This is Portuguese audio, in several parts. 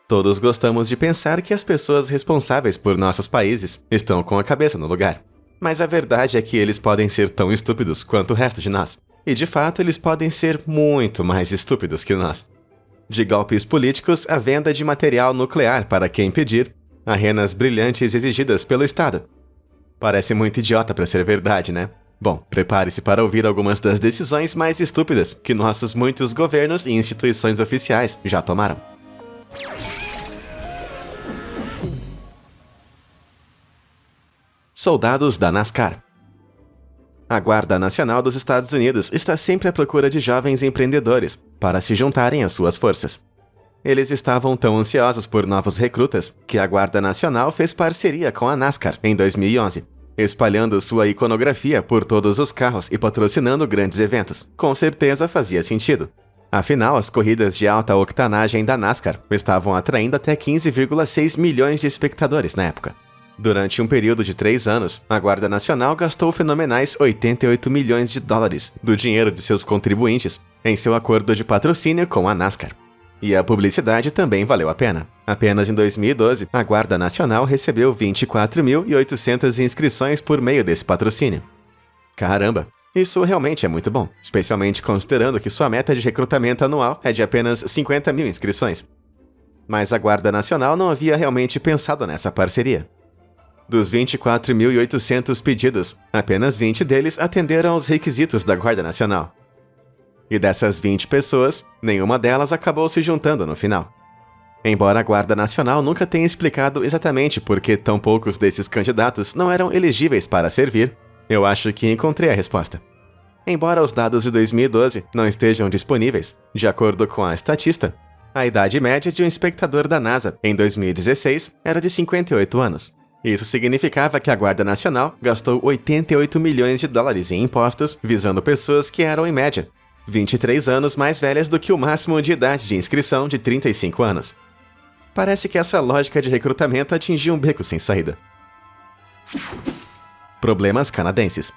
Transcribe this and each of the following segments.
Todos gostamos de pensar que as pessoas responsáveis por nossos países estão com a cabeça no lugar. Mas a verdade é que eles podem ser tão estúpidos quanto o resto de nós. E de fato, eles podem ser muito mais estúpidos que nós. De golpes políticos à venda de material nuclear para quem pedir, a renas brilhantes exigidas pelo Estado. Parece muito idiota para ser verdade, né? Bom, prepare-se para ouvir algumas das decisões mais estúpidas que nossos muitos governos e instituições oficiais já tomaram. Soldados da NASCAR. A Guarda Nacional dos Estados Unidos está sempre à procura de jovens empreendedores para se juntarem às suas forças. Eles estavam tão ansiosos por novos recrutas que a Guarda Nacional fez parceria com a NASCAR em 2011, espalhando sua iconografia por todos os carros e patrocinando grandes eventos. Com certeza fazia sentido. Afinal, as corridas de alta octanagem da NASCAR estavam atraindo até 15,6 milhões de espectadores na época. Durante um período de 3 anos, a Guarda Nacional gastou fenomenais 88 milhões de dólares do dinheiro de seus contribuintes em seu acordo de patrocínio com a NASCAR. E a publicidade também valeu a pena. Apenas em 2012, a Guarda Nacional recebeu 24.800 inscrições por meio desse patrocínio. Caramba! Isso realmente é muito bom, especialmente considerando que sua meta de recrutamento anual é de apenas 50 mil inscrições. Mas a Guarda Nacional não havia realmente pensado nessa parceria. Dos 24.800 pedidos, apenas 20 deles atenderam aos requisitos da Guarda Nacional. E dessas 20 pessoas, nenhuma delas acabou se juntando no final. Embora a Guarda Nacional nunca tenha explicado exatamente por que tão poucos desses candidatos não eram elegíveis para servir, eu acho que encontrei a resposta. Embora os dados de 2012 não estejam disponíveis, de acordo com a estatista, a idade média de um espectador da NASA em 2016 era de 58 anos. Isso significava que a Guarda Nacional gastou 88 milhões de dólares em impostos visando pessoas que eram, em média, 23 anos mais velhas do que o máximo de idade de inscrição de 35 anos. Parece que essa lógica de recrutamento atingiu um beco sem saída. Problemas canadenses.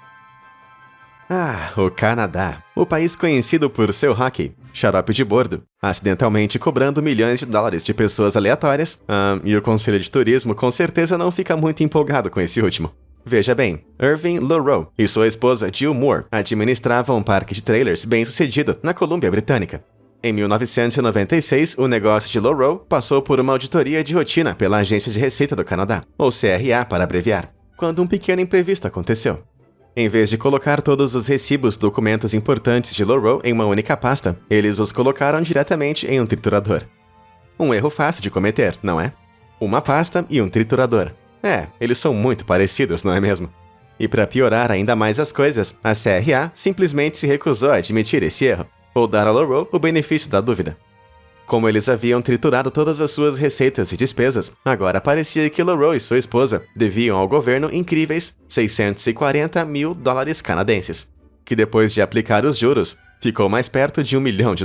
O Canadá, o país conhecido por seu hockey, xarope de bordo, acidentalmente cobrando milhões de dólares de pessoas aleatórias, e o Conselho de Turismo com certeza não fica muito empolgado com esse último. Veja bem, Irving LaRoe e sua esposa Jill Moore administravam um parque de trailers bem-sucedido na Colômbia Britânica. Em 1996, o negócio de LaRoe passou por uma auditoria de rotina pela Agência de Receita do Canadá, ou CRA para abreviar, quando um pequeno imprevisto aconteceu. Em vez de colocar todos os recibos documentos importantes de LaRoe em uma única pasta, eles os colocaram diretamente em um triturador. Um erro fácil de cometer, não é? Uma pasta e um triturador. Eles são muito parecidos, não é mesmo? E para piorar ainda mais as coisas, a CRA simplesmente se recusou a admitir esse erro, ou dar a LaRoe o benefício da dúvida. Como eles haviam triturado todas as suas receitas e despesas, agora parecia que LaRoe e sua esposa deviam ao governo incríveis 640 mil dólares canadenses, que depois de aplicar os juros, ficou mais perto de $1 milhão.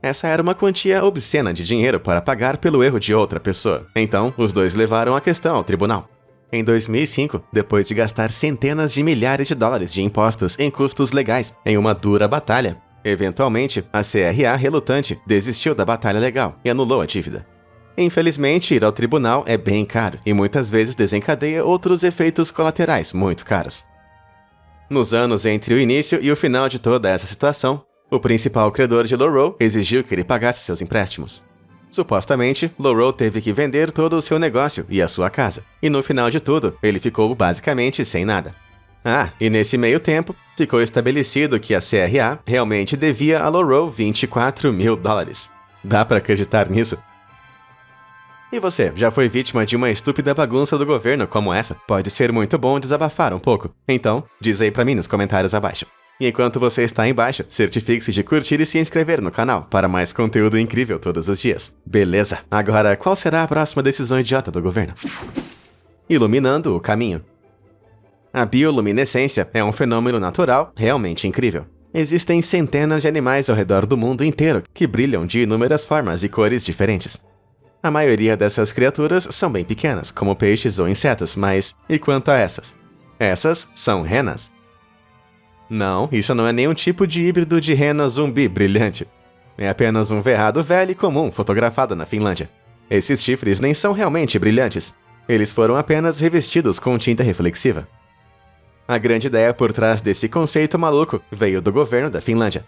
Essa era uma quantia obscena de dinheiro para pagar pelo erro de outra pessoa. Então, os dois levaram a questão ao tribunal. Em 2005, depois de gastar centenas de milhares de dólares de impostos em custos legais em uma dura batalha, eventualmente, a CRA relutante desistiu da batalha legal e anulou a dívida. Infelizmente, ir ao tribunal é bem caro e muitas vezes desencadeia outros efeitos colaterais muito caros. Nos anos entre o início e o final de toda essa situação, o principal credor de LaRoe exigiu que ele pagasse seus empréstimos. Supostamente, LaRoe teve que vender todo o seu negócio e a sua casa, e no final de tudo, ele ficou basicamente sem nada. E nesse meio tempo, ficou estabelecido que a CRA realmente devia a LaRoe 24 mil dólares. Dá pra acreditar nisso? E você, já foi vítima de uma estúpida bagunça do governo como essa? Pode ser muito bom desabafar um pouco. Então, diz aí pra mim nos comentários abaixo. E enquanto você está aí embaixo, certifique-se de curtir e se inscrever no canal para mais conteúdo incrível todos os dias. Beleza, agora qual será a próxima decisão idiota do governo? Iluminando o caminho. A bioluminescência é um fenômeno natural realmente incrível. Existem centenas de animais ao redor do mundo inteiro que brilham de inúmeras formas e cores diferentes. A maioria dessas criaturas são bem pequenas, como peixes ou insetos, mas e quanto a essas? Essas são renas. Não, isso não é nenhum tipo de híbrido de rena zumbi brilhante. É apenas um veado velho e comum fotografado na Finlândia. Esses chifres nem são realmente brilhantes. Eles foram apenas revestidos com tinta reflexiva. A grande ideia por trás desse conceito maluco veio do governo da Finlândia.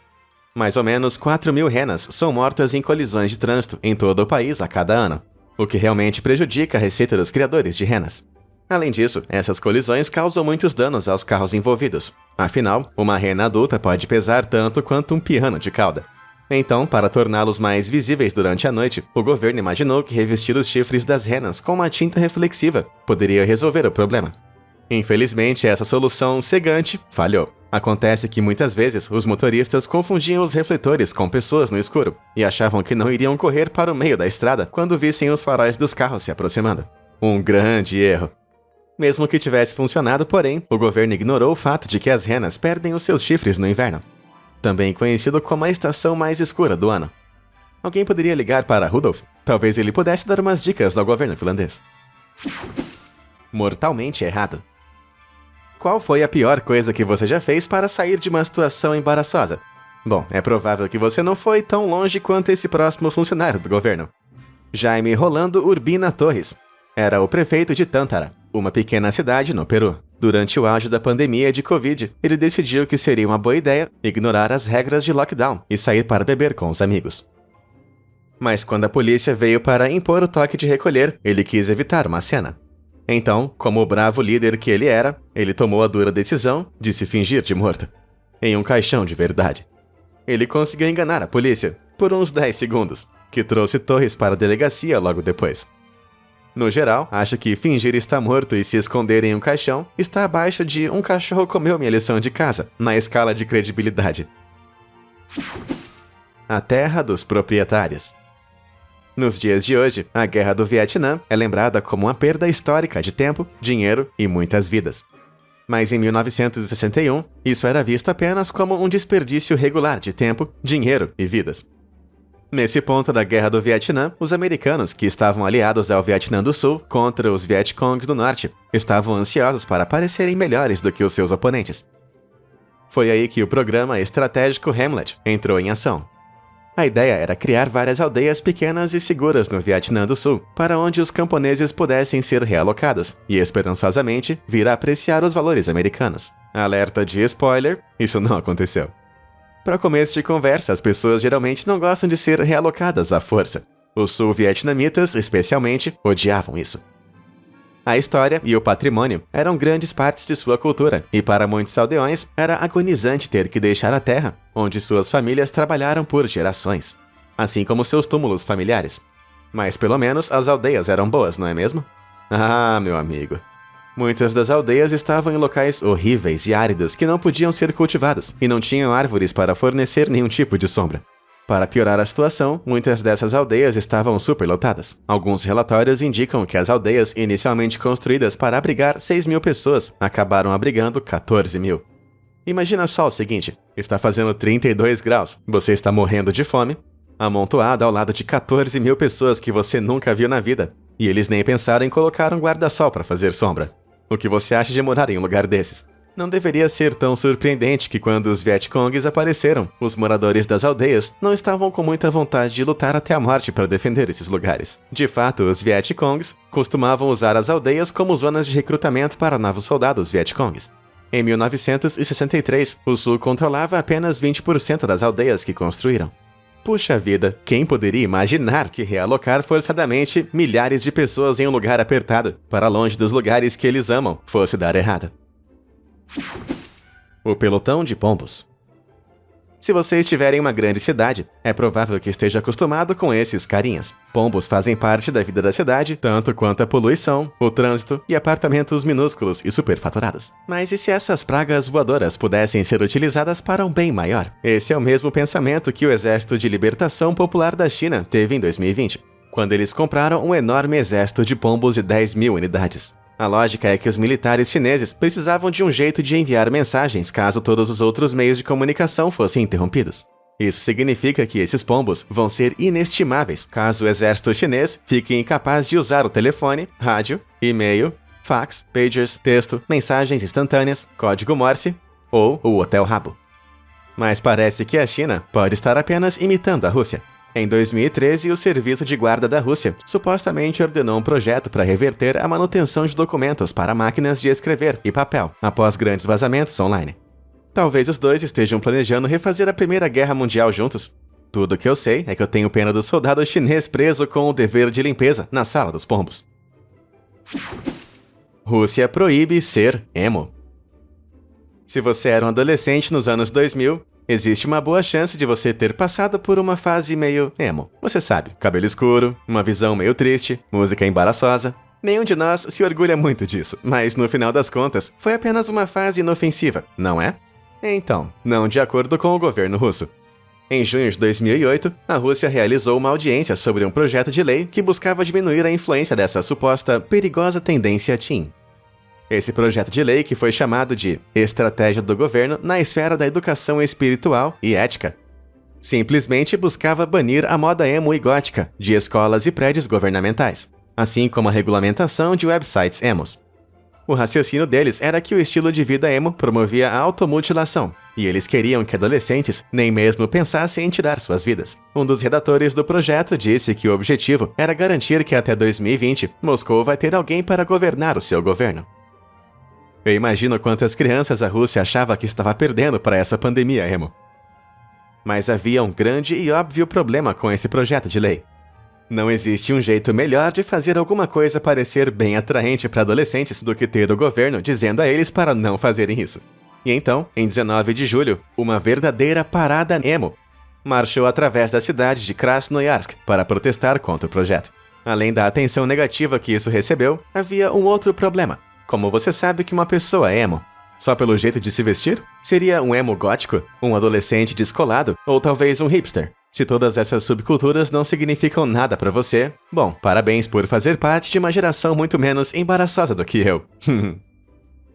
Mais ou menos 4.000 renas são mortas em colisões de trânsito em todo o país a cada ano, o que realmente prejudica a receita dos criadores de renas. Além disso, essas colisões causam muitos danos aos carros envolvidos. Afinal, uma rena adulta pode pesar tanto quanto um piano de cauda. Então, para torná-los mais visíveis durante a noite, o governo imaginou que revestir os chifres das renas com uma tinta reflexiva poderia resolver o problema. Infelizmente, essa solução cegante falhou. Acontece que muitas vezes os motoristas confundiam os refletores com pessoas no escuro e achavam que não iriam correr para o meio da estrada quando vissem os faróis dos carros se aproximando. Um grande erro. Mesmo que tivesse funcionado, porém, o governo ignorou o fato de que as renas perdem os seus chifres no inverno, também conhecido como a estação mais escura do ano. Alguém poderia ligar para Rudolf? Talvez ele pudesse dar umas dicas ao governo finlandês. Mortalmente errado. Qual foi a pior coisa que você já fez para sair de uma situação embaraçosa? Bom, é provável que você não foi tão longe quanto esse próximo funcionário do governo. Jaime Rolando Urbina Torres. Era o prefeito de Tantara, uma pequena cidade no Peru. Durante o auge da pandemia de Covid, ele decidiu que seria uma boa ideia ignorar as regras de lockdown e sair para beber com os amigos. Mas quando a polícia veio para impor o toque de recolher, ele quis evitar uma cena. Então, como o bravo líder que ele era, ele tomou a dura decisão de se fingir de morto, em um caixão de verdade. Ele conseguiu enganar a polícia por uns 10 segundos, que trouxe Torres para a delegacia logo depois. No geral, acho que fingir estar morto e se esconder em um caixão está abaixo de um cachorro comeu minha lição de casa, na escala de credibilidade. A terra dos proprietários. Nos dias de hoje, a Guerra do Vietnã é lembrada como uma perda histórica de tempo, dinheiro e muitas vidas. Mas em 1961, isso era visto apenas como um desperdício regular de tempo, dinheiro e vidas. Nesse ponto da Guerra do Vietnã, os americanos, que estavam aliados ao Vietnã do Sul contra os Vietcongs do Norte, estavam ansiosos para parecerem melhores do que os seus oponentes. Foi aí que o programa estratégico Hamlet entrou em ação. A ideia era criar várias aldeias pequenas e seguras no Vietnã do Sul, para onde os camponeses pudessem ser realocados e, esperançosamente, vir a apreciar os valores americanos. Alerta de spoiler, isso não aconteceu. Para começo de conversa, as pessoas geralmente não gostam de ser realocadas à força. Os sul-vietnamitas, especialmente, odiavam isso. A história e o patrimônio eram grandes partes de sua cultura, e para muitos aldeões era agonizante ter que deixar a terra, onde suas famílias trabalharam por gerações, assim como seus túmulos familiares. Mas pelo menos as aldeias eram boas, não é mesmo? Ah, meu amigo. Muitas das aldeias estavam em locais horríveis e áridos que não podiam ser cultivados, e não tinham árvores para fornecer nenhum tipo de sombra. Para piorar a situação, muitas dessas aldeias estavam superlotadas. Alguns relatórios indicam que as aldeias inicialmente construídas para abrigar 6.000 pessoas acabaram abrigando 14.000. Imagina só o seguinte, está fazendo 32 graus, você está morrendo de fome, amontoado ao lado de 14.000 pessoas que você nunca viu na vida, e eles nem pensaram em colocar um guarda-sol para fazer sombra. O que você acha de morar em um lugar desses? Não deveria ser tão surpreendente que quando os Vietcongs apareceram, os moradores das aldeias não estavam com muita vontade de lutar até a morte para defender esses lugares. De fato, os Vietcongs costumavam usar as aldeias como zonas de recrutamento para novos soldados Vietcongs. Em 1963, o Sul controlava apenas 20% das aldeias que construíram. Puxa vida, quem poderia imaginar que realocar forçadamente milhares de pessoas em um lugar apertado, para longe dos lugares que eles amam, fosse dar errado? O pelotão de pombos. Se você estiver em uma grande cidade, é provável que esteja acostumado com esses carinhas. Pombos fazem parte da vida da cidade, tanto quanto a poluição, o trânsito e apartamentos minúsculos e superfaturados. Mas e se essas pragas voadoras pudessem ser utilizadas para um bem maior? Esse é o mesmo pensamento que o Exército de Libertação Popular da China teve em 2020, quando eles compraram um enorme exército de pombos de 10.000 unidades. A lógica é que os militares chineses precisavam de um jeito de enviar mensagens caso todos os outros meios de comunicação fossem interrompidos. Isso significa que esses pombos vão ser inestimáveis caso o exército chinês fique incapaz de usar o telefone, rádio, e-mail, fax, pagers, texto, mensagens instantâneas, código Morse ou o Hotel Rabo. Mas parece que a China pode estar apenas imitando a Rússia. Em 2013, o Serviço de Guarda da Rússia supostamente ordenou um projeto para reverter a manutenção de documentos para máquinas de escrever e papel, após grandes vazamentos online. Talvez os dois estejam planejando refazer a Primeira Guerra Mundial juntos. Tudo que eu sei é que eu tenho pena do soldado chinês preso com o dever de limpeza na Sala dos Pombos. Rússia proíbe ser emo. Se você era um adolescente nos anos 2000, existe uma boa chance de você ter passado por uma fase meio emo. Você sabe, cabelo escuro, uma visão meio triste, música embaraçosa. Nenhum de nós se orgulha muito disso, mas no final das contas, foi apenas uma fase inofensiva, não é? Então, não de acordo com o governo russo. Em junho de 2008, a Rússia realizou uma audiência sobre um projeto de lei que buscava diminuir a influência dessa suposta perigosa tendência teen. Esse projeto de lei, que foi chamado de Estratégia do Governo na Esfera da Educação Espiritual e Ética, simplesmente buscava banir a moda emo e gótica de escolas e prédios governamentais, assim como a regulamentação de websites emos. O raciocínio deles era que o estilo de vida emo promovia a automutilação, e eles queriam que adolescentes nem mesmo pensassem em tirar suas vidas. Um dos redatores do projeto disse que o objetivo era garantir que até 2020, Moscou vai ter alguém para governar o seu governo. Eu imagino quantas crianças a Rússia achava que estava perdendo para essa pandemia emo. Mas havia um grande e óbvio problema com esse projeto de lei. Não existe um jeito melhor de fazer alguma coisa parecer bem atraente para adolescentes do que ter o governo dizendo a eles para não fazerem isso. E então, em 19 de julho, uma verdadeira parada emo marchou através da cidade de Krasnoyarsk para protestar contra o projeto. Além da atenção negativa que isso recebeu, havia um outro problema. Como você sabe que uma pessoa é emo? Só pelo jeito de se vestir? Seria um emo gótico? Um adolescente descolado? Ou talvez um hipster? Se todas essas subculturas não significam nada pra você, bom, parabéns por fazer parte de uma geração muito menos embaraçosa do que eu.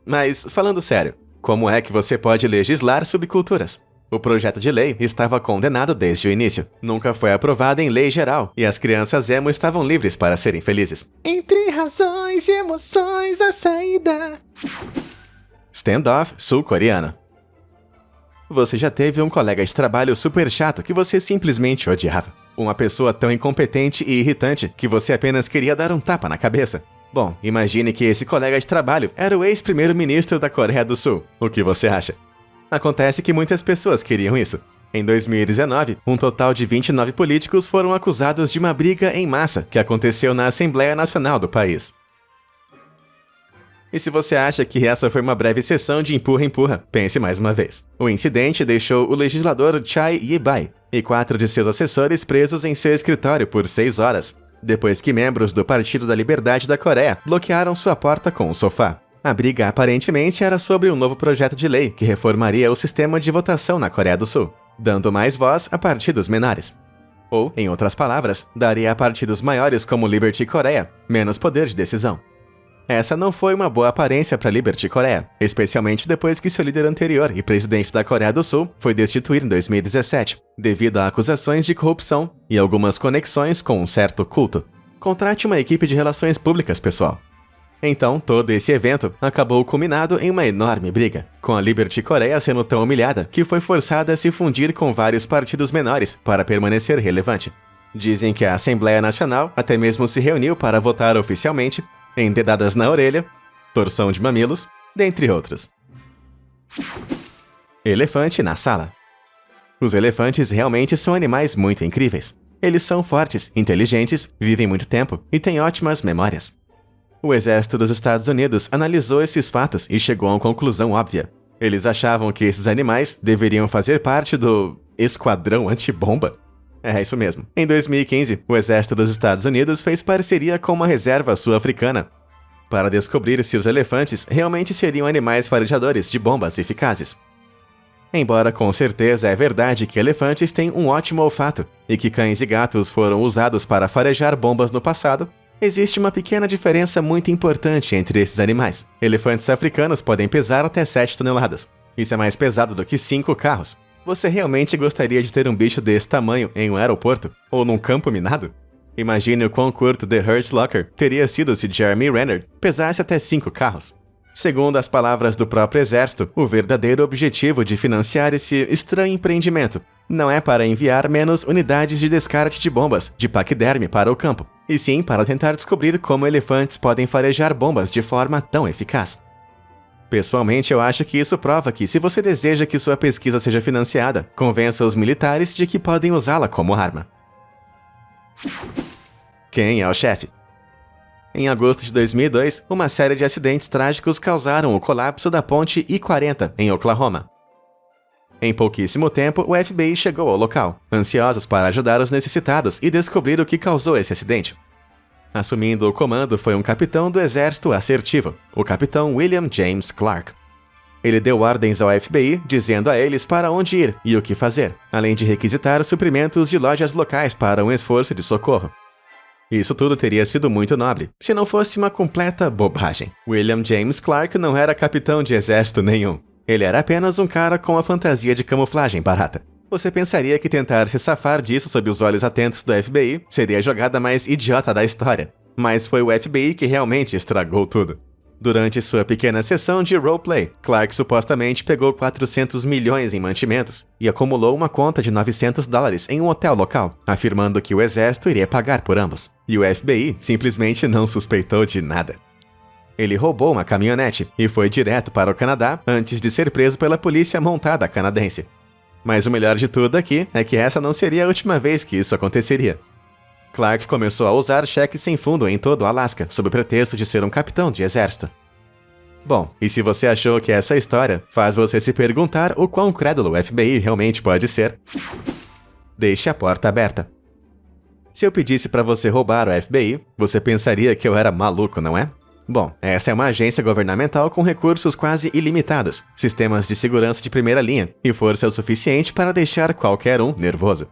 Mas, falando sério, como é que você pode legislar subculturas? O projeto de lei estava condenado desde o início. Nunca foi aprovado em lei geral, e as crianças emo estavam livres para serem felizes. Entre razões e emoções, a saída. Standoff sul-coreano. Você já teve um colega de trabalho super chato que você simplesmente odiava? Uma pessoa tão incompetente e irritante que você apenas queria dar um tapa na cabeça? Bom, imagine que esse colega de trabalho era o ex-primeiro-ministro da Coreia do Sul. O que você acha? Acontece que muitas pessoas queriam isso. Em 2019, um total de 29 políticos foram acusados de uma briga em massa que aconteceu na Assembleia Nacional do país. E se você acha que essa foi uma breve sessão de empurra-empurra, pense mais uma vez. O incidente deixou o legislador Chai Yi-bai e 4 de seus assessores presos em seu escritório por 6 horas, depois que membros do Partido da Liberdade da Coreia bloquearam sua porta com um sofá. A briga aparentemente era sobre um novo projeto de lei que reformaria o sistema de votação na Coreia do Sul, dando mais voz a partidos menores. Ou, em outras palavras, daria a partidos maiores como Liberty Coreia menos poder de decisão. Essa não foi uma boa aparência para Liberty Coreia, especialmente depois que seu líder anterior e presidente da Coreia do Sul foi destituído em 2017, devido a acusações de corrupção e algumas conexões com um certo culto. Contrate uma equipe de relações públicas, pessoal. Então, todo esse evento acabou culminado em uma enorme briga, com a Liberty Coreia sendo tão humilhada que foi forçada a se fundir com vários partidos menores para permanecer relevante. Dizem que a Assembleia Nacional até mesmo se reuniu para votar oficialmente em dedadas na orelha, torção de mamilos, dentre outros. Elefante na sala. Os elefantes realmente são animais muito incríveis. Eles são fortes, inteligentes, vivem muito tempo e têm ótimas memórias. O exército dos Estados Unidos analisou esses fatos e chegou a uma conclusão óbvia. Eles achavam que esses animais deveriam fazer parte do esquadrão antibomba. É isso mesmo. Em 2015, o exército dos Estados Unidos fez parceria com uma reserva sul-africana para descobrir se os elefantes realmente seriam animais farejadores de bombas eficazes. Embora com certeza é verdade que elefantes têm um ótimo olfato e que cães e gatos foram usados para farejar bombas no passado, existe uma pequena diferença muito importante entre esses animais. Elefantes africanos podem pesar até 7 toneladas. Isso é mais pesado do que 5 carros. Você realmente gostaria de ter um bicho desse tamanho em um aeroporto? Ou num campo minado? Imagine o quão curto The Hurt Locker teria sido se Jeremy Renner pesasse até 5 carros. Segundo as palavras do próprio exército, o verdadeiro objetivo de financiar esse estranho empreendimento não é para enviar menos unidades de descarte de bombas de paquiderme para o campo, e sim para tentar descobrir como elefantes podem farejar bombas de forma tão eficaz. Pessoalmente, eu acho que isso prova que, se você deseja que sua pesquisa seja financiada, convença os militares de que podem usá-la como arma. Quem é o chefe? Em agosto de 2002, uma série de acidentes trágicos causaram o colapso da ponte I-40 em Oklahoma. Em pouquíssimo tempo, o FBI chegou ao local, ansiosos para ajudar os necessitados e descobrir o que causou esse acidente. Assumindo o comando foi um capitão do exército assertivo, o capitão William James Clark. Ele deu ordens ao FBI, dizendo a eles para onde ir e o que fazer, além de requisitar suprimentos de lojas locais para um esforço de socorro. Isso tudo teria sido muito nobre, se não fosse uma completa bobagem. William James Clark não era capitão de exército nenhum. Ele era apenas um cara com a fantasia de camuflagem barata. Você pensaria que tentar se safar disso sob os olhos atentos do FBI seria a jogada mais idiota da história. Mas foi o FBI que realmente estragou tudo. Durante sua pequena sessão de roleplay, Clark supostamente pegou 400 milhões em mantimentos e acumulou uma conta de $900 em um hotel local, afirmando que o exército iria pagar por ambos. E o FBI simplesmente não suspeitou de nada. Ele roubou uma caminhonete e foi direto para o Canadá antes de ser preso pela polícia montada canadense. Mas o melhor de tudo aqui é que essa não seria a última vez que isso aconteceria. Clark começou a usar cheques sem fundo em todo o Alasca, sob o pretexto de ser um capitão de exército. Bom, e se você achou que essa história faz você se perguntar o quão crédulo o FBI realmente pode ser, deixe a porta aberta. Se eu pedisse para você roubar o FBI, você pensaria que eu era maluco, não é? Bom, essa é uma agência governamental com recursos quase ilimitados, sistemas de segurança de primeira linha e força o suficiente para deixar qualquer um nervoso.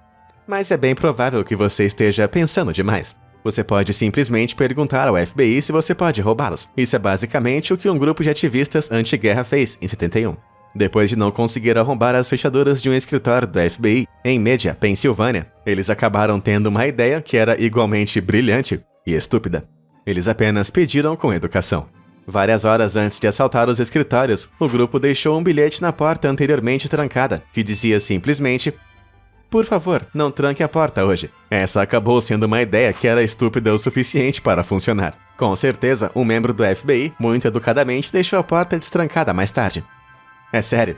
Mas é bem provável que você esteja pensando demais. Você pode simplesmente perguntar ao FBI se você pode roubá-los. Isso é basicamente o que um grupo de ativistas anti-guerra fez em 71. Depois de não conseguir arrombar as fechaduras de um escritório do FBI em Media, Pensilvânia, eles acabaram tendo uma ideia que era igualmente brilhante e estúpida. Eles apenas pediram com educação. Várias horas antes de assaltar os escritórios, o grupo deixou um bilhete na porta anteriormente trancada, que dizia simplesmente: "Por favor, não tranque a porta hoje." Essa acabou sendo uma ideia que era estúpida o suficiente para funcionar. Com certeza, um membro do FBI, muito educadamente, deixou a porta destrancada mais tarde. É sério.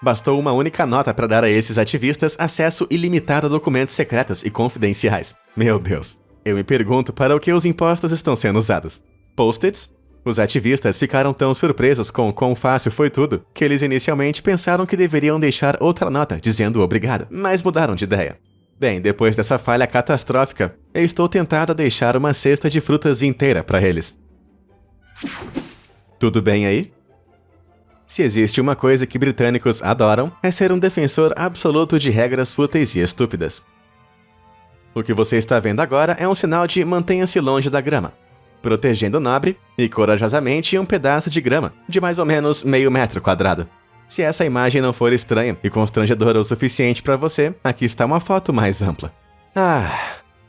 Bastou uma única nota para dar a esses ativistas acesso ilimitado a documentos secretos e confidenciais. Meu Deus. Eu me pergunto para o que os impostos estão sendo usados. Post-its? Os ativistas ficaram tão surpresos com quão fácil foi tudo, que eles inicialmente pensaram que deveriam deixar outra nota dizendo obrigado, mas mudaram de ideia. Bem, depois dessa falha catastrófica, eu estou tentado a deixar uma cesta de frutas inteira para eles. Tudo bem aí? Se existe uma coisa que britânicos adoram, é ser um defensor absoluto de regras fúteis e estúpidas. O que você está vendo agora é um sinal de mantenha-se longe da grama, protegendo nobre e corajosamente um pedaço de grama de mais ou menos meio metro quadrado. Se essa imagem não for estranha e constrangedora o suficiente para você, aqui está uma foto mais ampla.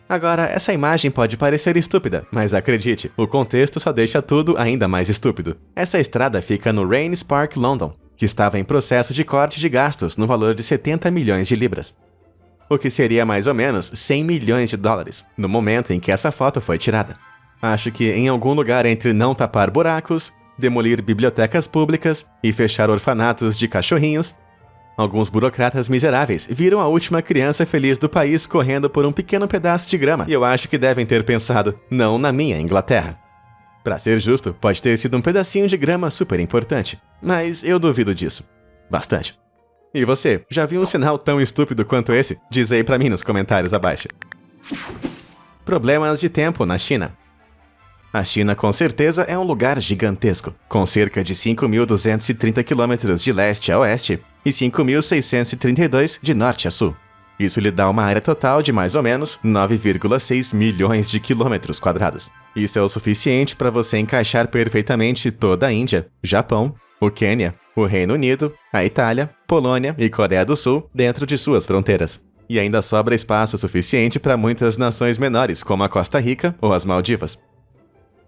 Agora essa imagem pode parecer estúpida, mas acredite, o contexto só deixa tudo ainda mais estúpido. Essa estrada fica no Rains Park, London, que estava em processo de corte de gastos no valor de 70 milhões de libras. O que seria mais ou menos 100 milhões de dólares, no momento em que essa foto foi tirada. Acho que em algum lugar entre não tapar buracos, demolir bibliotecas públicas e fechar orfanatos de cachorrinhos, alguns burocratas miseráveis viram a última criança feliz do país correndo por um pequeno pedaço de grama e eu acho que devem ter pensado, não na minha Inglaterra. Pra ser justo, pode ter sido um pedacinho de grama super importante, mas eu duvido disso. Bastante. E você, já viu um sinal tão estúpido quanto esse? Diz aí pra mim nos comentários abaixo. Problemas de tempo na China. A China com certeza é um lugar gigantesco, com cerca de 5.230 km de leste a oeste e 5.632 de norte a sul. Isso lhe dá uma área total de mais ou menos 9,6 milhões de quilômetros quadrados. Isso é o suficiente para você encaixar perfeitamente toda a Índia, Japão, o Quênia, o Reino Unido, a Itália, Polônia e Coreia do Sul dentro de suas fronteiras. E ainda sobra espaço suficiente para muitas nações menores, como a Costa Rica ou as Maldivas.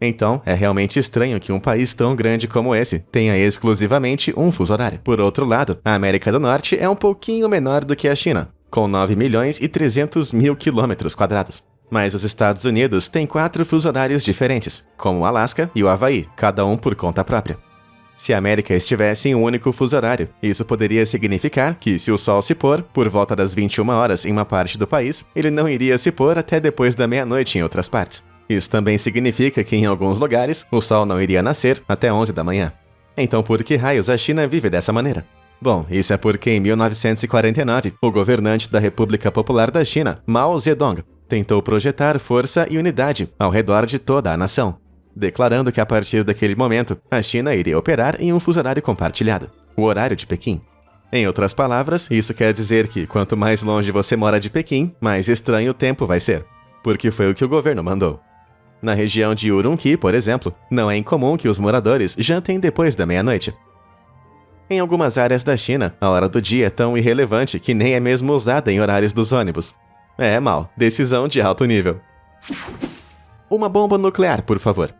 Então, é realmente estranho que um país tão grande como esse tenha exclusivamente um fuso horário. Por outro lado, a América do Norte é um pouquinho menor do que a China, com 9 milhões e 300 mil quilômetros quadrados. Mas os Estados Unidos têm 4 fuso horários diferentes, como o Alasca e o Havaí, cada um por conta própria. Se a América estivesse em um único fuso horário, isso poderia significar que, se o Sol se pôr por volta das 21 horas em uma parte do país, ele não iria se pôr até depois da meia-noite em outras partes. Isso também significa que, em alguns lugares, o Sol não iria nascer até 11 da manhã. Então, por que raios a China vive dessa maneira? Bom, isso é porque em 1949, o governante da República Popular da China, Mao Zedong, tentou projetar força e unidade ao redor de toda a nação, declarando que a partir daquele momento, a China iria operar em um fuso horário compartilhado, o horário de Pequim. Em outras palavras, isso quer dizer que quanto mais longe você mora de Pequim, mais estranho o tempo vai ser, porque foi o que o governo mandou. Na região de Urumqi, por exemplo, não é incomum que os moradores jantem depois da meia-noite. Em algumas áreas da China, a hora do dia é tão irrelevante que nem é mesmo usada em horários dos ônibus. É, Mao, decisão de alto nível. Uma bomba nuclear, por favor.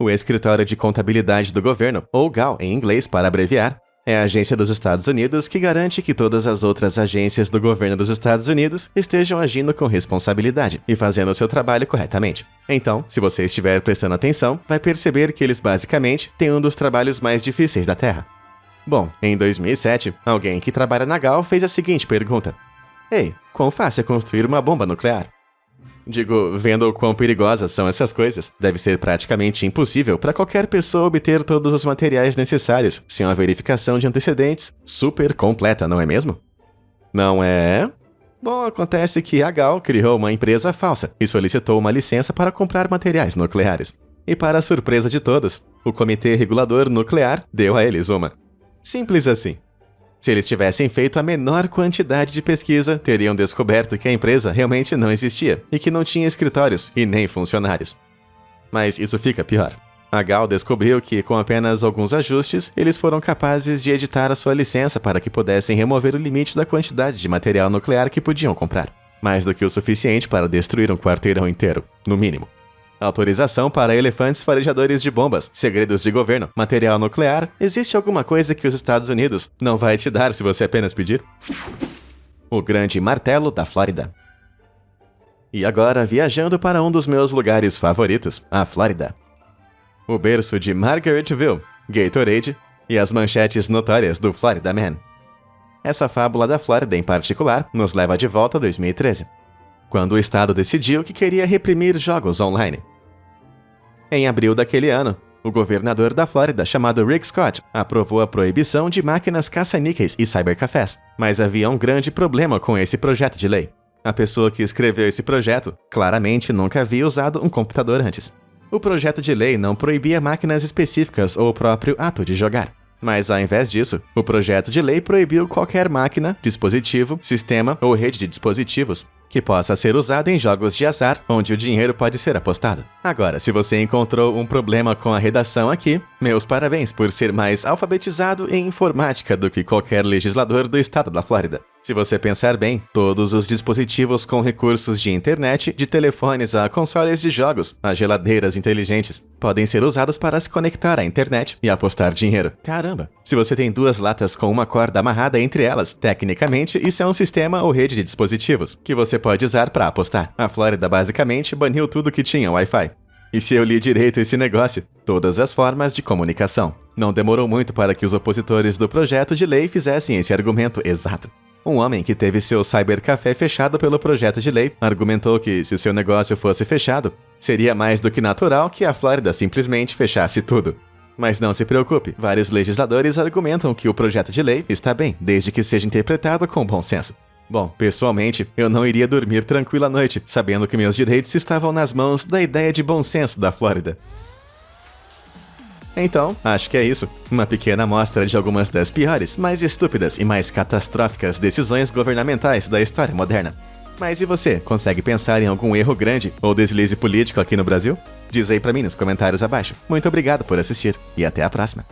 O Escritório de Contabilidade do Governo, ou GAO em inglês para abreviar, é a agência dos Estados Unidos que garante que todas as outras agências do governo dos Estados Unidos estejam agindo com responsabilidade e fazendo o seu trabalho corretamente. Então, se você estiver prestando atenção, vai perceber que eles basicamente têm um dos trabalhos mais difíceis da Terra. Bom, em 2007, alguém que trabalha na GAO fez a seguinte pergunta: Ei, quão fácil é construir uma bomba nuclear? Digo, vendo o quão perigosas são essas coisas, deve ser praticamente impossível para qualquer pessoa obter todos os materiais necessários sem uma verificação de antecedentes super completa, não é mesmo? Não é? Bom, acontece que a GAO criou uma empresa falsa e solicitou uma licença para comprar materiais nucleares. E para a surpresa de todos, o Comitê Regulador Nuclear deu a eles uma. Simples assim. Se eles tivessem feito a menor quantidade de pesquisa, teriam descoberto que a empresa realmente não existia e que não tinha escritórios e nem funcionários. Mas isso fica pior. A GAO descobriu que, com apenas alguns ajustes, eles foram capazes de editar a sua licença para que pudessem remover o limite da quantidade de material nuclear que podiam comprar. Mais do que o suficiente para destruir um quarteirão inteiro, no mínimo. Autorização para elefantes farejadores de bombas, segredos de governo, material nuclear. Existe alguma coisa que os Estados Unidos não vai te dar se você apenas pedir? O Grande Martelo da Flórida. E agora, viajando para um dos meus lugares favoritos, a Flórida. O berço de Margaretville, Gatorade e as manchetes notórias do Florida Man. Essa fábula da Flórida em particular nos leva de volta a 2013. Quando o estado decidiu que queria reprimir jogos online. Em abril daquele ano, o governador da Flórida, chamado Rick Scott, aprovou a proibição de máquinas caça-níqueis e cybercafés, mas havia um grande problema com esse projeto de lei. A pessoa que escreveu esse projeto claramente nunca havia usado um computador antes. O projeto de lei não proibia máquinas específicas ou o próprio ato de jogar. Mas, ao invés disso, o projeto de lei proibiu qualquer máquina, dispositivo, sistema ou rede de dispositivos que possa ser usada em jogos de azar onde o dinheiro pode ser apostado. Agora, se você encontrou um problema com a redação aqui, meus parabéns por ser mais alfabetizado em informática do que qualquer legislador do estado da Flórida. Se você pensar bem, todos os dispositivos com recursos de internet, de telefones a consoles de jogos, a geladeiras inteligentes, podem ser usados para se conectar à internet e apostar dinheiro. Caramba! Se você tem 2 latas com uma corda amarrada entre elas, tecnicamente isso é um sistema ou rede de dispositivos que você pode usar para apostar. A Flórida basicamente baniu tudo que tinha Wi-Fi. E se eu li direito esse negócio, todas as formas de comunicação. Não demorou muito para que os opositores do projeto de lei fizessem esse argumento exato. Um homem que teve seu cybercafé fechado pelo projeto de lei argumentou que, se o seu negócio fosse fechado, seria mais do que natural que a Flórida simplesmente fechasse tudo. Mas não se preocupe, vários legisladores argumentam que o projeto de lei está bem, desde que seja interpretado com bom senso. Bom, pessoalmente, eu não iria dormir tranquilo à noite, sabendo que meus direitos estavam nas mãos da ideia de bom senso da Flórida. Então, acho que é isso. Uma pequena amostra de algumas das piores, mais estúpidas e mais catastróficas decisões governamentais da história moderna. Mas e você, consegue pensar em algum erro grande ou deslize político aqui no Brasil? Diz aí pra mim nos comentários abaixo. Muito obrigado por assistir e até a próxima.